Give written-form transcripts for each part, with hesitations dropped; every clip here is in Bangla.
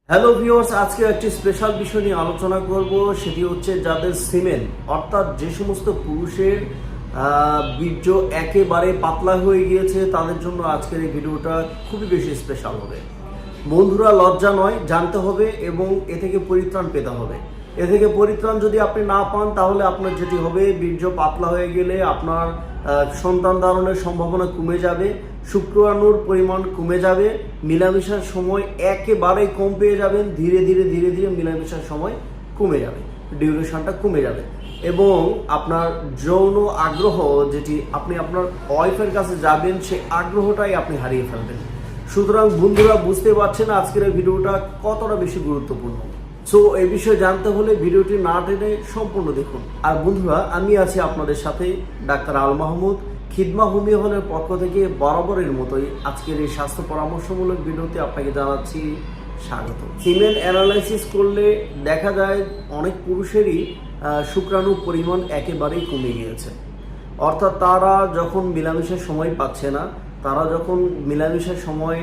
হ্যালো ভিউয়ার্স, আজকে একটি স্পেশাল বিষয় নিয়ে আলোচনা করব। সেটি হচ্ছে যাদের সিমেন অর্থাৎ যে সমস্ত পুরুষের বীর্য একেবারে পাতলা হয়ে গিয়েছে তাদের জন্য আজকের এই ভিডিওটা খুবই বেশি স্পেশাল হবে। বন্ধুরা, লজ্জা নয়, জানতে হবে এবং এ থেকে পরিত্রাণ পেতে হবে। এ থেকে পরিত্রাণ যদি আপনি না পান তাহলে আপনার যেটি হবে, বীর্য পাতলা হয়ে গেলে আপনার সন্তান ধারণের সম্ভাবনা কমে যাবে, শুক্রাণুর পরিমাণ কমে যাবে, মিলামেশার সময় একেবারে কম পেয়ে যাবেন, ধীরে ধীরে ধীরে ধীরে মিলামেশার সময় কমে যাবে, ডিউরেশনটা কমে যাবে এবং আপনার যৌন আগ্রহ যেটি আপনি আপনার ওয়াইফের কাছে যাবেন সেই আগ্রহটাই আপনি হারিয়ে ফেলবেন। সুতরাং বন্ধুরা, বুঝতে পারছেন আজকের এই ভিডিওটা কতটা বেশি গুরুত্বপূর্ণ। সো এই বিষয়ে জানতে হলে ভিডিওটি না টেনে সম্পূর্ণ দেখুন। আর বন্ধুরা, আমি আছি আপনাদের সাথে ডাক্তার আল মাহমুদ, খিদমা হোমিও হলের পক্ষ থেকে বরাবরের মতোই আজকের এই স্বাস্থ্য পরামর্শমূলক ভিডিওতে আপনাকে জানাচ্ছি স্বাগত। সিমেন অ্যানালাইসিস করলে দেখা যায় অনেক পুরুষেরই শুক্রাণুর পরিমাণ একেবারেই কমে গিয়েছে। অর্থাৎ তারা যখন মিলামেশার সময় পাচ্ছে না, তারা যখন মিলামেশার সময়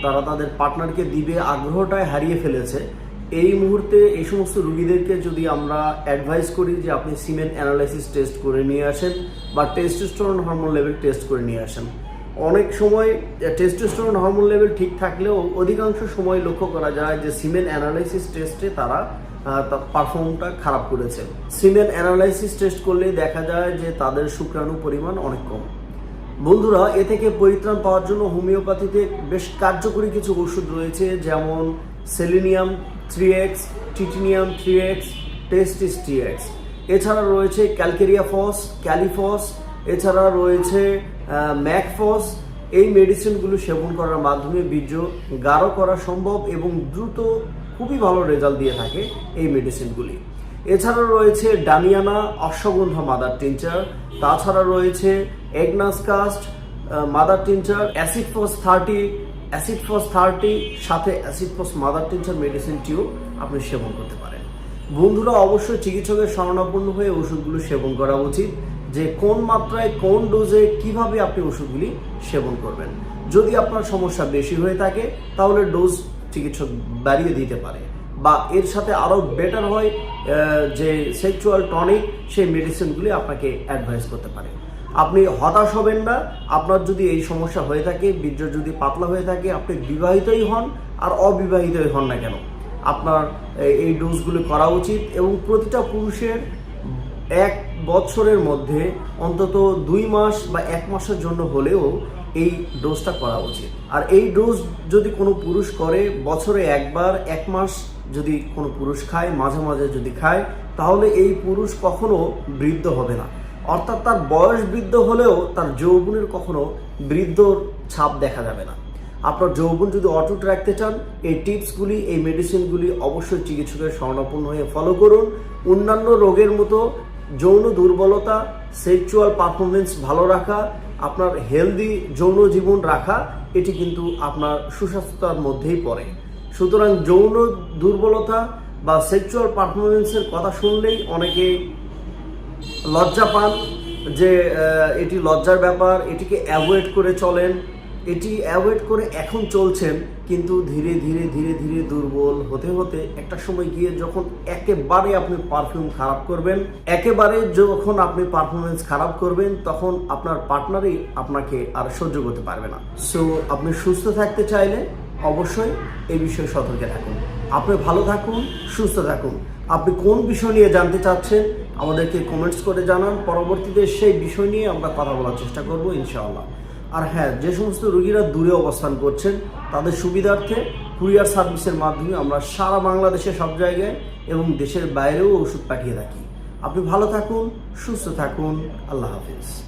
তারা তাদের পার্টনারকে দিবে আগ্রহটাই হারিয়ে ফেলেছে। এই মুহূর্তে এই সমস্ত রোগীদেরকে যদি আমরা অ্যাডভাইস করি যে আপনি সিমেন অ্যানালাইসিস টেস্ট করে নিয়ে আসেন বা টেস্টোস্টেরন হরমোন লেভেল টেস্ট করে নিয়ে আসেন। অনেক সময় টেস্টোস্টেরন হরমোন লেভেল ঠিক থাকলেও অধিকাংশ সময় লক্ষ্য করা যায় যে সিমেন অ্যানালাইসিস টেস্টে তারা তার পারফর্মটা খারাপ করেছে। সিমেন অ্যানালাইসিস টেস্ট করলে দেখা যায় যে তাদের শুক্রাণু পরিমাণ অনেক কম। বন্ধুরা, এ থেকে পরিত্রাণ পাওয়ার জন্য হোমিওপ্যাথিতে বেশ কার্যকরী কিছু ওষুধ রয়েছে, যেমন সেলিনিয়াম 3x, টিটিনিয়াম 3x, টেস্টিস 3x। এছাড়া রয়েছে ক্যালকেরিয়া ফস, ক্যালিফস, এছাড়া রয়েছে ম্যাকফস। এই মেডিসিনগুলো সেবন করার মাধ্যমে বীর্য গাঢ় করা সম্ভব এবং দ্রুত খুবই ভালো রেজাল্ট দিয়ে থাকে এই মেডিসিনগুলি। এছাড়া রয়েছে ডামিয়ানা অশ্বগন্ধা মাদার টিনচার, তাছাড়া রয়েছে Agnus cast mother tincture, acid phos 30 সাথে অ্যাসিড ফস মাদার টিনচার মেডিসিনটিও আপনি সেবন করতে পারেন। বন্ধুরা, অবশ্যই চিকিৎসকের শরণাপন্ন হয়ে ওষুধগুলো সেবন করা উচিত, যে কোন মাত্রায় কোন ডোজে কিভাবে আপনি ওষুধগুলি সেবন করবেন। যদি আপনার সমস্যা বেশি হয়ে থাকে তাহলে ডোজ চিকিৎসক বাড়িয়ে দিতে পারে, বা এর সাথে আরও বেটার হয় যে সেক্সুয়াল টনিক, সেই মেডিসিনগুলি আপনাকে অ্যাডভাইস করতে পারে। আপনি হতাশ হবেন না। আপনার যদি এই সমস্যা হয়ে থাকে, বীর্য যদি পাতলা হয়ে থাকে, আপনি বিবাহিতই হন আর অবিবাহিতই হন না কেন, আপনার এই ডোজগুলি করা উচিত। এবং প্রতিটা পুরুষের 1 বছরের মধ্যে অন্তত 2 মাস বা 1 মাসের জন্য হলেও এই ডোজটা করা উচিত। আর এই ডোজ যদি কোনো পুরুষ করে বছরে একবার 1 মাস যদি কোনো পুরুষ খায়, মাঝে মাঝে যদি খায়, তাহলে এই পুরুষ কখনো বৃদ্ধ হবে না। অর্থাৎ তার বয়স বৃদ্ধ হলেও তার যৌবনের কখনো বৃদ্ধর ছাপ দেখা যাবে না। আপনার যৌবন যদি অটুট রাখতে চান, এই টিপসগুলি, এই মেডিসিনগুলি অবশ্যই চিকিৎসকের শরণাপন্ন হয়ে ফলো করুন। অন্যান্য রোগের মতো যৌন দুর্বলতা, সেক্সুয়াল পারফরমেন্স ভালো রাখা, আপনার হেলদি যৌন জীবন রাখা, এটি কিন্তু আপনার সুস্বাস্থ্যতার মধ্যেই পড়ে। সুতরাং যৌন দুর্বলতা বা সেক্সুয়াল পারফরমেন্সের কথা শুনলেই অনেকে লজ্জা পান, যে এটি লজ্জার ব্যাপার, এটিকে অ্যাভয়েড করে চলেন। এটি অ্যাভয়েড করে এখন চলছেন, কিন্তু ধীরে ধীরে ধীরে ধীরে দুর্বল হতে হতে একটা সময় গিয়ে যখন একেবারে আপনি পারফিউম খারাপ করবেন, একেবারে যখন আপনি পারফরমেন্স খারাপ করবেন, তখন আপনার পার্টনারই আপনাকে আর সহ্য করতে পারবে না। সো আপনি সুস্থ থাকতে চাইলে অবশ্যই এই বিষয়ে সতর্ক থাকুন। আপনি ভালো থাকুন, সুস্থ থাকুন। আপনি কোন বিষয় নিয়ে জানতে চাচ্ছেন আমাদেরকে কমেন্টস করে জানান। পরবর্তীতে সেই বিষয় নিয়ে আমরা কথা বলার চেষ্টা করব ইনশাআল্লাহ। আর হ্যাঁ, যে সমস্ত রোগীরা দূরে অবস্থান করছেন তাদের সুবিধার্থে কুরিয়ার সার্ভিসের মাধ্যমে আমরা সারা বাংলাদেশে সব জায়গায় এবং দেশের বাইরেও ওষুধ পাঠিয়ে থাকি। আপনি ভালো থাকুন, সুস্থ থাকুন। আল্লাহ হাফিজ।